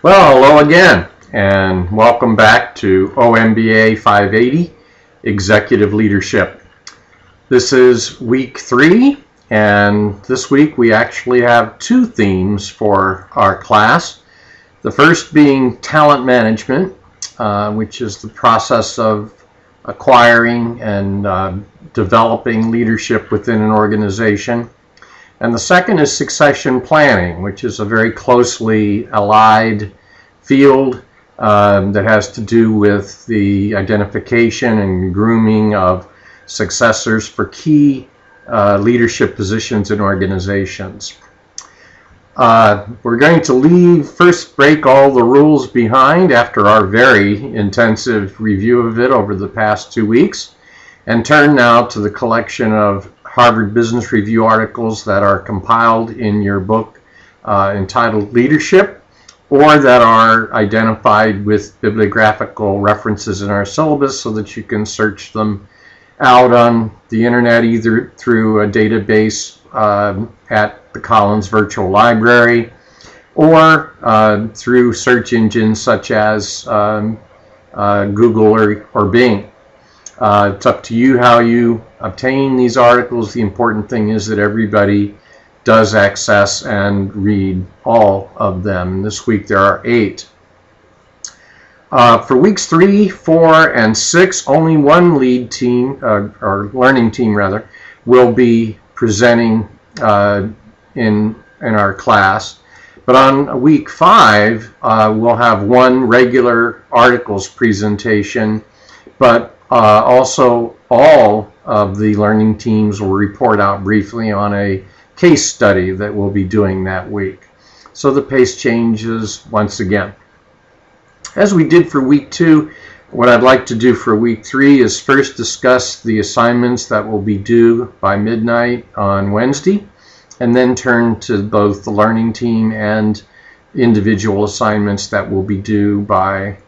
Well, hello again, and welcome back to OMBA 580, Executive Leadership. This is week 3, and this week we actually have 2 themes for our class. The first being talent management, which is the process of acquiring and developing leadership within an organization. And the second is succession planning, which is a very closely allied field that has to do with the identification and grooming of successors for key leadership positions in organizations. We're going to first break all the rules behind after our very intensive review of it over the past 2 weeks, and turn now to the collection of Harvard Business Review articles that are compiled in your book entitled Leadership, or that are identified with bibliographical references in our syllabus so that you can search them out on the internet either through a database at the Collins Virtual Library or through search engines such as Google or Bing. It's up to you how you obtain these articles. The important thing is that everybody does access and read all of them. This week there are 8. For weeks 3, 4, and 6, only one lead team, or learning team rather, will be presenting in our class. But on week 5, we'll have one regular articles presentation, but also all of the learning teams will report out briefly on a case study that we'll be doing that week. So the pace changes once again. As we did for week 2, what I'd like to do for week 3 is first discuss the assignments that will be due by midnight on Wednesday, and then turn to both the learning team and individual assignments that will be due by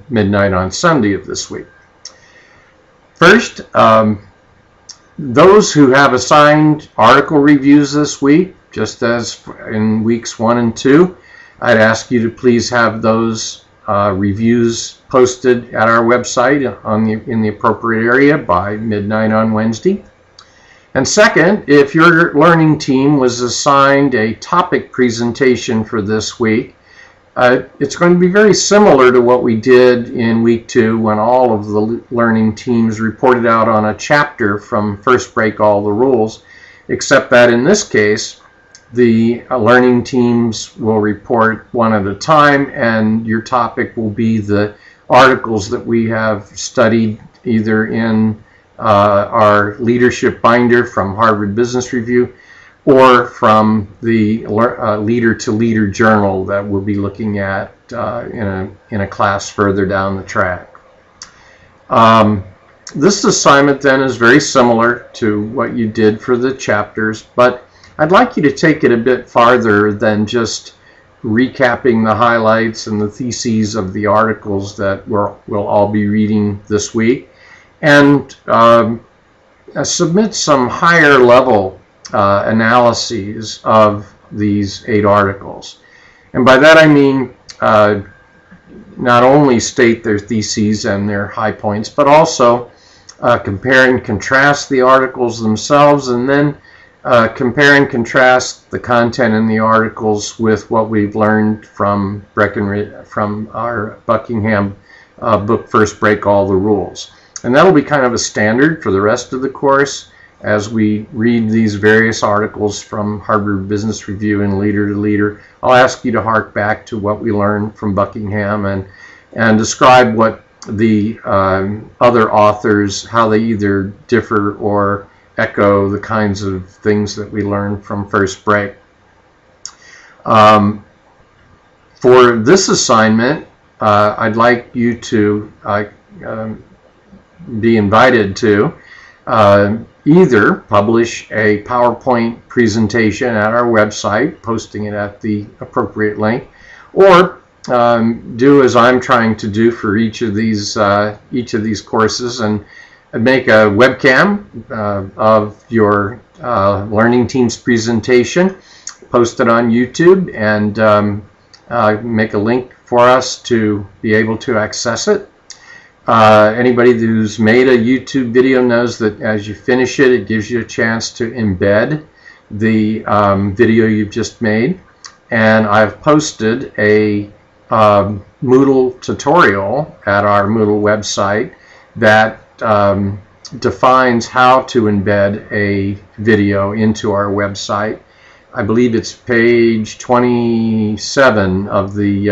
midnight on Sunday of this week. First, those who have assigned article reviews this week, just as in weeks 1 and 2, I'd ask you to please have those reviews posted at our website in the appropriate area by midnight on Wednesday. And second, if your learning team was assigned a topic presentation for this week, it's going to be very similar to what we did in week 2 when all of the learning teams reported out on a chapter from First Break All the Rules, except that in this case the learning teams will report one at a time, and your topic will be the articles that we have studied either in our leadership binder from Harvard Business Review or from the Leader to Leader journal that we'll be looking at in a class further down the track. This assignment then is very similar to what you did for the chapters, but I'd like you to take it a bit farther than just recapping the highlights and the theses of the articles that we'll all be reading this week, and submit some higher level analyses of these 8 articles. And by that I mean not only state their theses and their high points, but also compare and contrast the articles themselves, and then compare and contrast the content in the articles with what we've learned from our Buckingham book, First Break All the Rules. And that'll be kind of a standard for the rest of the course as we read these various articles from Harvard Business Review and Leader to Leader. I'll ask you to hark back to what we learned from Buckingham and describe what the other authors, how they either differ or echo the kinds of things that we learned from First Break. For this assignment, I'd like you to be invited to either publish a PowerPoint presentation at our website, posting it at the appropriate link, or do as I'm trying to do for each of these courses and make a webcam of your learning team's presentation, post it on YouTube, and make a link for us to be able to access it. Anybody who's made a YouTube video knows that as you finish it, it gives you a chance to embed the video you've just made. And I've posted a Moodle tutorial at our Moodle website that defines how to embed a video into our website. I believe it's page 27 of the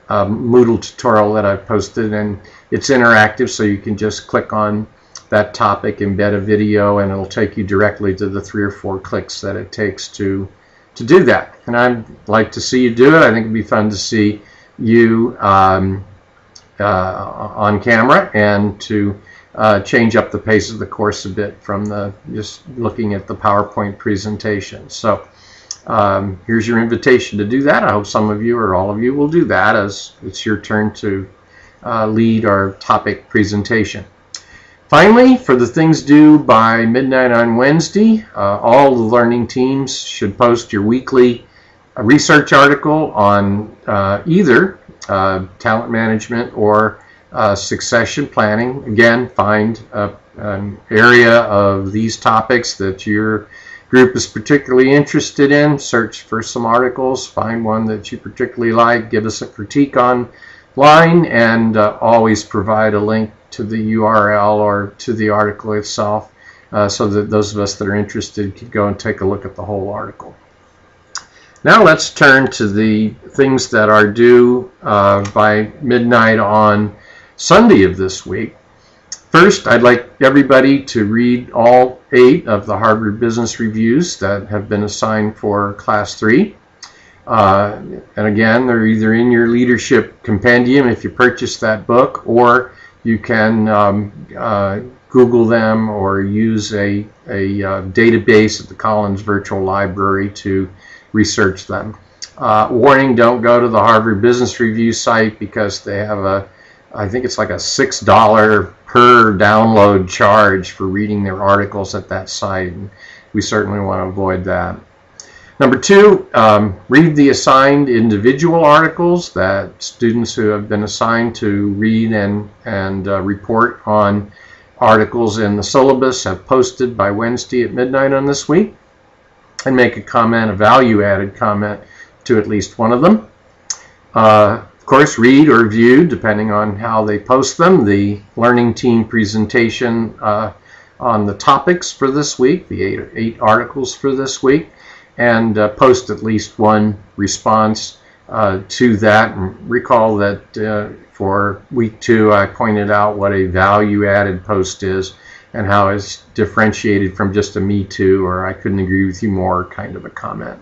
Moodle tutorial that I've posted, and it's interactive, so you can just click on that topic, embed a video, and it'll take you directly to the 3 or 4 clicks that it takes to do that. And I'd like to see you do it. I think it'd be fun to see you on camera, and to change up the pace of the course a bit from just looking at the PowerPoint presentation. So here's your invitation to do that. I hope some of you or all of you will do that, as it's your turn to lead our topic presentation. Finally, for the things due by midnight on Wednesday, all the learning teams should post your weekly research article on either talent management or succession planning. Again, find an area of these topics that your group is particularly interested in. Search for some articles, find one that you particularly like, give us a critique online, and always provide a link to the URL or to the article itself, so that those of us that are interested can go and take a look at the whole article. Now let's turn to the things that are due by midnight on Sunday of this week. First, I'd like everybody to read all 8 of the Harvard Business Reviews that have been assigned for Class 3. And again, they're either in your leadership compendium if you purchase that book, or you can Google them or use a database at the Collins Virtual Library to research them. Warning, don't go to the Harvard Business Review site, because they have I think it's like a $6 per download charge for reading their articles at that site, and we certainly want to avoid that. Number 2, read the assigned individual articles that students who have been assigned to read and report on articles in the syllabus have posted by Wednesday at midnight on this week, and make a comment, a value-added comment, to at least one of them. Of course, read or view, depending on how they post them, the learning team presentation on the topics for this week, the 8 articles for this week, and post at least one response to that. And recall that for week 2, I pointed out what a value-added post is and how it's differentiated from just a me too, or I couldn't agree with you more kind of a comment.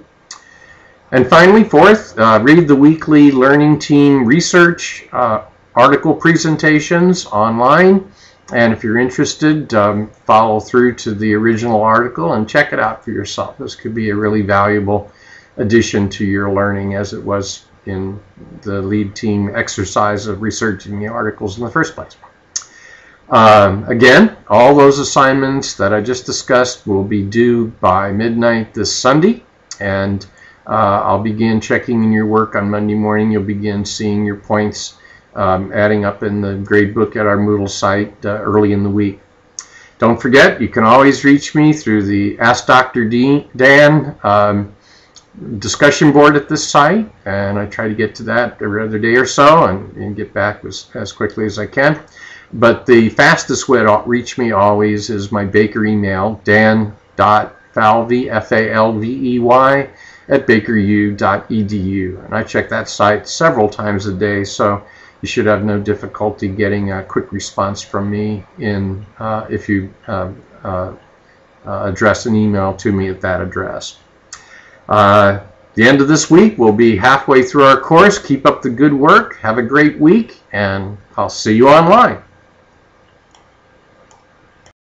And finally, 4th, read the weekly learning team research article presentations online. And if you're interested, follow through to the original article and check it out for yourself. This could be a really valuable addition to your learning, as it was in the lead team exercise of researching the articles in the first place. Again, all those assignments that I just discussed will be due by midnight this Sunday, and I'll begin checking in your work on Monday morning. You'll begin seeing your points adding up in the grade book at our Moodle site early in the week. Don't forget, you can always reach me through the Ask Dr. Dan discussion board at this site, and I try to get to that every other day or so and get back as quickly as I can. But the fastest way to reach me always is my Baker email, dan.falvey, F-A-L-V-E-Y, at bakeru.edu. And I check that site several times a day, so you should have no difficulty getting a quick response from me if you address an email to me at that address. The end of this week, we'll be halfway through our course. Keep up the good work. Have a great week, and I'll see you online.